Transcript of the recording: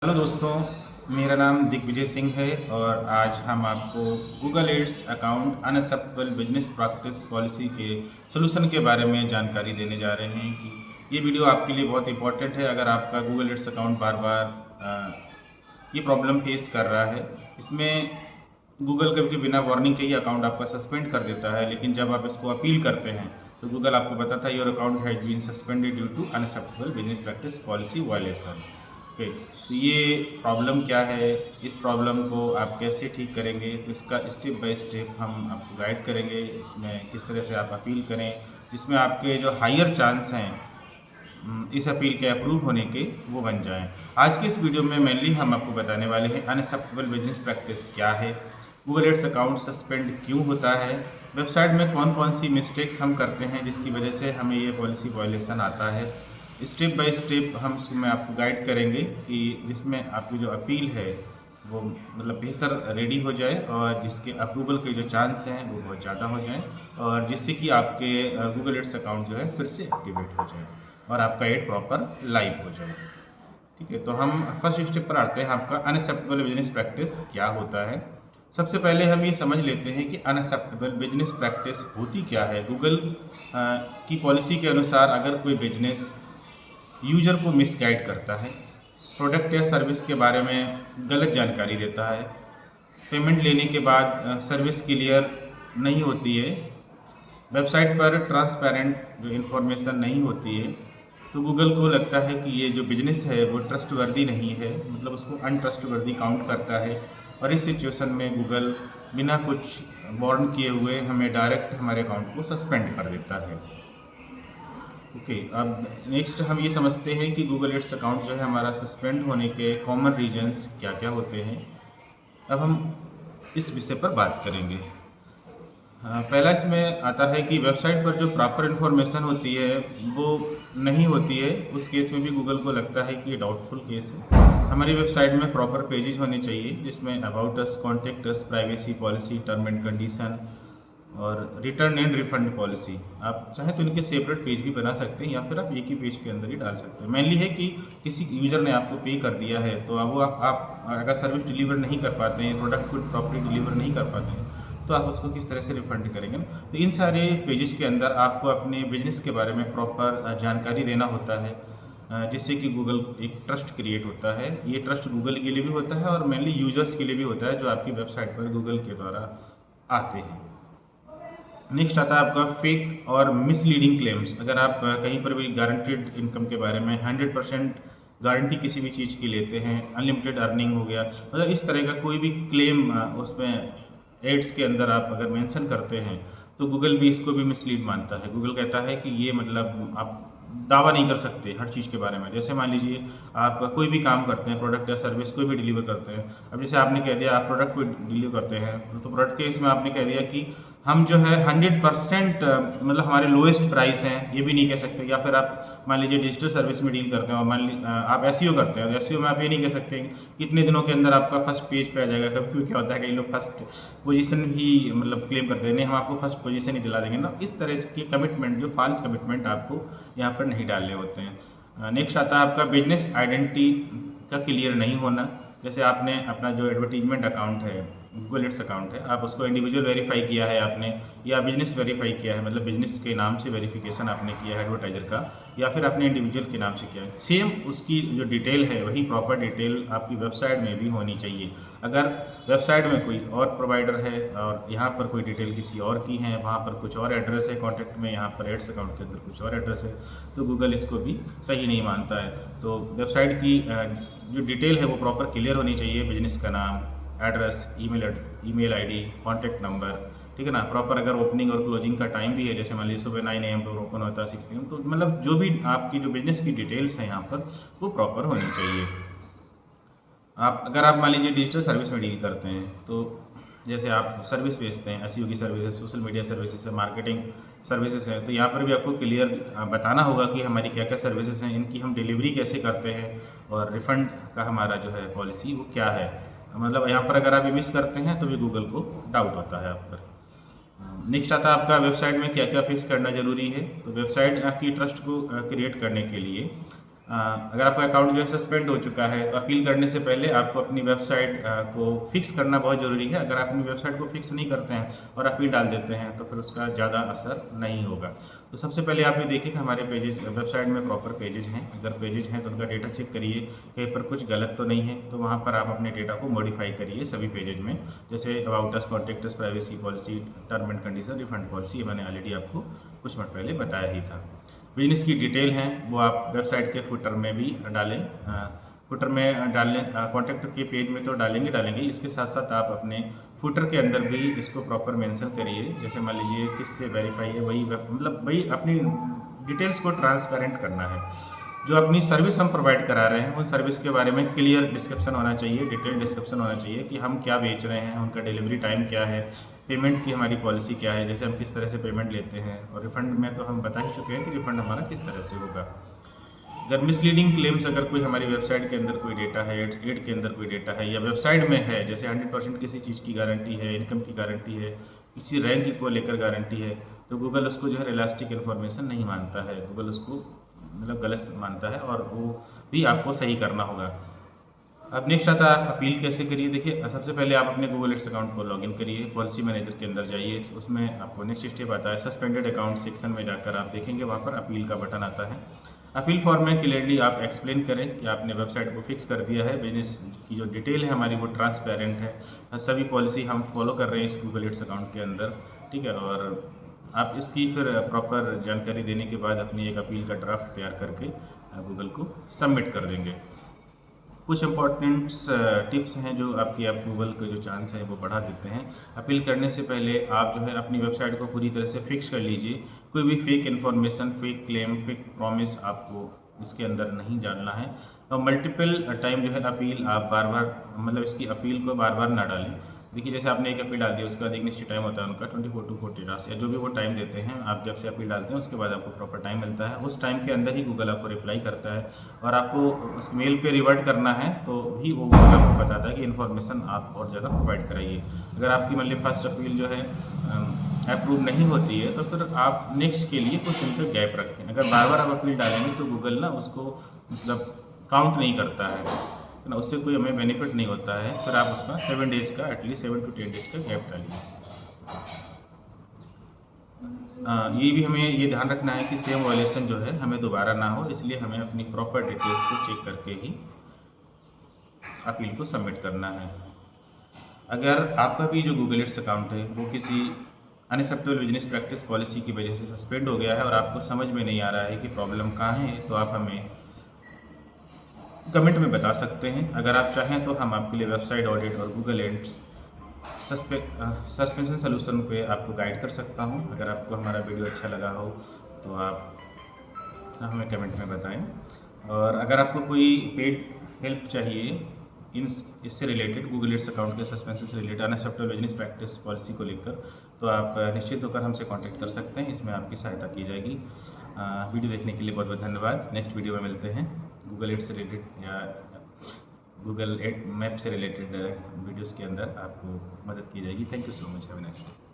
Hello दोस्तों, मेरा नाम दिग्विजय सिंह है और आज हम आपको Google ads account unacceptable business practice policy के सलूशन के बारे में जानकारी देने जा रहे हैं कि ये वीडियो आपके लिए बहुत इंपॉर्टेंट है। अगर आपका गूगल एड्स अकाउंट बार बार ये प्रॉब्लम फेस कर रहा है, इसमें गूगल कभी बिना वार्निंग के ही अकाउंट आपका सस्पेंड कर देता है, लेकिन जब आप इसको अपील करते हैं तो गूगल आपको बताता है your account has been suspended due to unacceptable business practice policy violation. Okay, तो ये प्रॉब्लम क्या है, इस प्रॉब्लम को आप कैसे ठीक करेंगे, तो इसका स्टेप बाय स्टेप हम आपको गाइड करेंगे। इसमें किस तरह से आप अपील करें जिसमें आपके जो हायर चांस हैं इस अपील के अप्रूव होने के वो बन जाएं। आज के इस वीडियो में मेनली हम आपको बताने वाले हैं अनएक्सेप्टेबल बिजनेस प्रैक्टिस क्या है, गूगल एड्स अकाउंट सस्पेंड क्यों होता है, वेबसाइट में कौन कौन सी मिस्टेक्स हम करते हैं जिसकी वजह से हमें ये पॉलिसी वायलेशन आता है। स्टेप बाय स्टेप हम इसमें आपको गाइड करेंगे कि जिसमें आपकी जो अपील है वो मतलब बेहतर रेडी हो जाए और जिसके अप्रूवल के जो चांस हैं वो बहुत ज़्यादा हो जाएं और जिससे कि आपके गूगल एड्स अकाउंट जो है फिर से एक्टिवेट हो जाए और आपका एड प्रॉपर लाइव हो जाए। ठीक है, तो हम फर्स्ट स्टेप पर आते हैं, आपका अनएक्सेप्टेबल बिजनेस प्रैक्टिस क्या होता है। सबसे पहले हम ये समझ लेते हैं कि अनएक्सेप्टेबल बिजनेस प्रैक्टिस होती क्या है। गूगल की पॉलिसी के अनुसार अगर कोई बिजनेस यूजर को मिसगाइड करता है, प्रोडक्ट या सर्विस के बारे में गलत जानकारी देता है, पेमेंट लेने के बाद सर्विस क्लियर नहीं होती है, वेबसाइट पर ट्रांसपेरेंट जो इन्फॉर्मेशन नहीं होती है, तो गूगल को लगता है कि ये जो बिजनेस है वो ट्रस्टवर्दी नहीं है, मतलब उसको अनट्रस्टवर्दी काउंट करता है और इस सिचुएशन में गूगल बिना कुछ वार्न किए हुए हमें डायरेक्ट हमारे अकाउंट को सस्पेंड कर देता है। ओके, अब नेक्स्ट हम ये समझते हैं कि गूगल एड्स अकाउंट जो है हमारा सस्पेंड होने के कॉमन रीजंस क्या क्या होते हैं। अब हम इस विषय पर बात करेंगे। पहला इसमें आता है कि वेबसाइट पर जो प्रॉपर इन्फॉर्मेशन होती है वो नहीं होती है, उस केस में भी गूगल को लगता है कि ये डाउटफुल केस है। हमारी वेबसाइट में प्रॉपर पेजेस होने चाहिए जिसमें about us, contact us, privacy policy, term and condition और रिटर्न एंड रिफंड पॉलिसी। आप चाहें तो इनके सेपरेट पेज भी बना सकते हैं या फिर आप एक ही पेज के अंदर ही डाल सकते हैं। मेनली है कि किसी यूज़र ने आपको पे कर दिया है तो अब वो आप अगर सर्विस डिलीवर नहीं कर पाते हैं, प्रोडक्ट को प्रॉपर्ली डिलीवर नहीं कर पाते हैं, तो आप उसको किस तरह से रिफंड करेंगे ना। तो इन सारे पेजेस के अंदर आपको अपने बिजनेस के बारे में प्रॉपर जानकारी देना होता है जिससे कि गूगल एक ट्रस्ट क्रिएट होता है। ये ट्रस्ट गूगल के लिए भी होता है और मेनली यूजर्स के लिए भी होता है जो आपकी वेबसाइट पर गूगल के द्वारा आते हैं। नेक्स्ट आता है आपका फेक और मिसलीडिंग क्लेम्स। अगर आप कहीं पर भी गारंटेड इनकम के बारे में 100% गारंटी किसी भी चीज़ की लेते हैं, अनलिमिटेड अर्निंग हो गया, मतलब इस तरह का कोई भी क्लेम उसमें एड्स के अंदर आप अगर मेंशन करते हैं तो गूगल भी इसको भी मिसलीड मानता है। गूगल कहता है कि ये मतलब आप दावा नहीं कर सकते हर चीज़ के बारे में। जैसे मान लीजिए आप कोई भी काम करते हैं, प्रोडक्ट या सर्विस कोई भी डिलीवर करते हैं। अब जैसे आपने कह दिया आप प्रोडक्ट को डिलीवर करते हैं, तो प्रोडक्ट के इसमें आपने कह दिया कि हम जो है 100% मतलब हमारे लोएस्ट प्राइस हैं, ये भी नहीं कह सकते। या फिर आप मान लीजिए डिजिटल सर्विस में डील करते हैं और मान लीजिए आप एसईओ करते हैं, तो एसईओ में आप ये नहीं कह सकते कितने दिनों के अंदर आपका फर्स्ट पेज पे आ जाएगा। कभी कभी क्या होता है कई लोग फर्स्ट पोजीशन भी मतलब क्लेम करते हैं, नहीं हम आपको फर्स्ट पोजीशन ही दिला देंगे ना। इस तरह के कमिटमेंट, जो फॉल्स कमिटमेंट आपको यहाँ पर नहीं डालने होते हैं। नेक्स्ट आता है आपका बिजनेस आइडेंटिटी का क्लियर नहीं होना। जैसे आपने अपना जो एडवर्टीजमेंट अकाउंट है, गूगल एड्स अकाउंट है, आप उसको इंडिविजुअल वेरीफाई किया है आपने या बिजनेस वेरीफाई किया है, मतलब बिजनेस के नाम से वेरिफिकेशन आपने किया है एडवर्टाइजर का, या फिर आपने इंडिविजुअल के नाम से किया है, सेम उसकी जो डिटेल है वही प्रॉपर डिटेल आपकी वेबसाइट में भी होनी चाहिए। अगर वेबसाइट में कोई और प्रोवाइडर है और यहाँ पर कोई डिटेल किसी और की है, वहाँ पर कुछ और एड्रेस है कॉन्टैक्ट में, यहाँ पर एड्स अकाउंट के अंदर कुछ और एड्रेस है, तो गूगल इसको भी सही नहीं मानता है। तो वेबसाइट की जो डिटेल है वो प्रॉपर क्लियर होनी चाहिए, बिजनेस का नाम, address, email ID, contact number, ठीक है ना। प्रॉपर अगर ओपनिंग और क्लोजिंग का टाइम भी है, जैसे मान लीजिए सुबह 9 AM पर ओपन होता है 6 PM, तो मतलब जो भी आपकी जो बिजनेस की डिटेल्स हैं यहाँ पर वो प्रॉपर होनी चाहिए। आप मान लीजिए डिजिटल सर्विस में डील करते हैं, तो जैसे आप सर्विस बेचते हैं, एसईओ की सर्विसेज, सोशल मीडिया सर्विसेज है, मार्केटिंग सर्विसेज है, तो यहाँ पर भी आपको क्लियर बताना होगा कि हमारी क्या क्या सर्विसेज हैं, इनकी हम डिलीवरी कैसे करते हैं और रिफ़ंड का हमारा जो है पॉलिसी वो क्या है। मतलब यहाँ पर अगर आप ये मिस करते हैं तो भी गूगल को डाउट होता है आप पर। नेक्स्ट आता है आपका वेबसाइट में क्या क्या फिक्स करना जरूरी है। तो वेबसाइट की ट्रस्ट को क्रिएट करने के लिए अगर आपका अकाउंट जो है सस्पेंड हो चुका है तो अपील करने से पहले आपको अपनी वेबसाइट को फिक्स करना बहुत ज़रूरी है। अगर आप अपनी वेबसाइट को फिक्स नहीं करते हैं और अपील डाल देते हैं तो फिर उसका ज़्यादा असर नहीं होगा। तो सबसे पहले आप ये देखिए कि हमारे पेजेज वेबसाइट में प्रॉपर पेजेज हैं। अगर पेजेज हैं तो उनका डेटा चेक करिए, कहीं पर कुछ गलत तो नहीं है, तो वहाँ पर आप अपने डेटा को मॉडिफाई करिए सभी पेजेज में। जैसे about us, contact us, privacy policy, term and condition, refund policy, ये मैंने ऑलरेडी आपको कुछ मिनट पहले बताया ही था। बिजनेस की डिटेल है वो आप वेबसाइट के फुटर में भी डालें। फुटर में डालें, कॉन्टैक्ट के पेज में तो डालेंगे। इसके साथ साथ आप अपने फुटर के अंदर भी इसको प्रॉपर मेंशन करिए। जैसे मान लीजिए किससे वेरीफाई है, मतलब वही अपनी डिटेल्स को ट्रांसपेरेंट करना है। जो अपनी सर्विस हम प्रोवाइड करा रहे हैं उन सर्विस के बारे में क्लियर डिस्क्रिप्शन होना चाहिए, डिटेल डिस्क्रिप्शन होना चाहिए कि हम क्या बेच रहे हैं, उनका डिलीवरी टाइम क्या है, पेमेंट की हमारी पॉलिसी क्या है, जैसे हम किस तरह से पेमेंट लेते हैं। और रिफंड में तो हम बता ही चुके हैं कि रिफंड हमारा किस तरह से होगा। अगर मिसलीडिंग क्लेम्स, अगर कोई हमारी वेबसाइट के अंदर कोई डेटा है, एड के अंदर कोई डेटा है या वेबसाइट में है, जैसे 100% किसी चीज़ की गारंटी है, इनकम की गारंटी है, किसी रैंक को लेकर गारंटी है, तो गूगल उसको जो है रियलिस्टिक इन्फॉर्मेशन नहीं मानता है। गूगल उसको मतलब गलत मानता है और वो भी आपको सही करना होगा। अब नेक्स्ट आता है अपील कैसे करिए। देखिए, सबसे पहले आप अपने गूगल एड्स अकाउंट को लॉगिन करिए, पॉलिसी मैनेजर के अंदर जाइए, उसमें आपको नेक्स्ट स्टेप आता है सस्पेंडेड अकाउंट सेक्शन में जाकर आप देखेंगे वहाँ पर अपील का बटन आता है। अपील फॉर्म में क्लियरली आप एक्सप्लेन करें कि आपने वेबसाइट को फिक्स कर दिया है, बिजनेस की जो डिटेल है हमारी वो ट्रांसपेरेंट है, सभी पॉलिसी हम फॉलो कर रहे हैं इस गूगल एड्स अकाउंट के अंदर, ठीक है। और आप इसकी फिर प्रॉपर जानकारी देने के बाद अपनी एक अपील का ड्राफ्ट तैयार करके गूगल को सबमिट कर देंगे। कुछ इंपॉर्टेंट्स टिप्स हैं जो आपकी गूगल के जो चांस है वो बढ़ा देते हैं। अपील करने से पहले आप जो है अपनी वेबसाइट को पूरी तरह से फिक्स कर लीजिए। कोई भी fake information, fake claim, fake promise आपको इसके अंदर नहीं डालना है। और मल्टीपल टाइम जो है अपील आप बार बार, मतलब इसकी अपील को बार बार ना डालें। देखिए, जैसे आपने एक अपील डाल दी, उसके बाद एक निश्चित टाइम होता है उनका 24 to 40 days या जो भी वो टाइम देते हैं। आप जब से अपील डालते हैं उसके बाद आपको प्रॉपर टाइम मिलता है, उस टाइम के अंदर ही गूगल आपको रिप्लाई करता है और आपको उस मेल पे रिवर्ट करना है तो भी वो गूगल आपको बताता है कि इन्फॉर्मेशन आप और जगह प्रोवाइड कराइए। अगर आपकी मान लीजिए फर्स्ट अपील जो है अप्रूव नहीं होती है तो फिर आप नेक्स्ट के लिए कुछ दिन का गैप रखें। अगर बार बार आप अपील डालेंगे तो गूगल ना उसको मतलब काउंट नहीं करता है ना, उससे कोई हमें बेनिफिट नहीं होता है। फिर आप उसका 7 डेज़ का, एटलीस्ट 7 to 10 डेज़ का गैप डालिए। ये भी हमें ये ध्यान रखना है कि सेम वायलेशन जो है हमें दोबारा ना हो, इसलिए हमें अपनी प्रॉपर डिटेल्स को चेक करके ही अपील को सबमिट करना है। अगर आपका भी जो गूगल एड्स अकाउंट है वो किसी अनएक्सेप्टेबल बिजनेस प्रैक्टिस पॉलिसी की वजह से सस्पेंड हो गया है और आपको समझ में नहीं आ रहा है कि प्रॉब्लम कहाँ है, तो आप हमें कमेंट में बता सकते हैं। अगर आप चाहें तो हम आपके लिए वेबसाइट ऑडिट और गूगल एड्स सस्पेंशन सलूशन पे आपको गाइड कर सकता हूं। अगर आपको हमारा वीडियो अच्छा लगा हो तो आप हमें कमेंट में बताएं। और अगर आपको कोई पेड हेल्प चाहिए इससे रिलेटेड, गूगल एड्स अकाउंट के सस्पेंशन से related, unacceptable business practice policy को लेकर, तो आप निश्चित होकर हमसे कांटेक्ट कर सकते हैं, इसमें आपकी सहायता की जाएगी। वीडियो देखने के लिए बहुत बहुत धन्यवाद। नेक्स्ट वीडियो में मिलते हैं गूगल एड्स से रिलेटेड या गूगल एड मैप से रिलेटेड वीडियोज़ के अंदर आपको मदद की जाएगी। Thank you so much, have a nice day.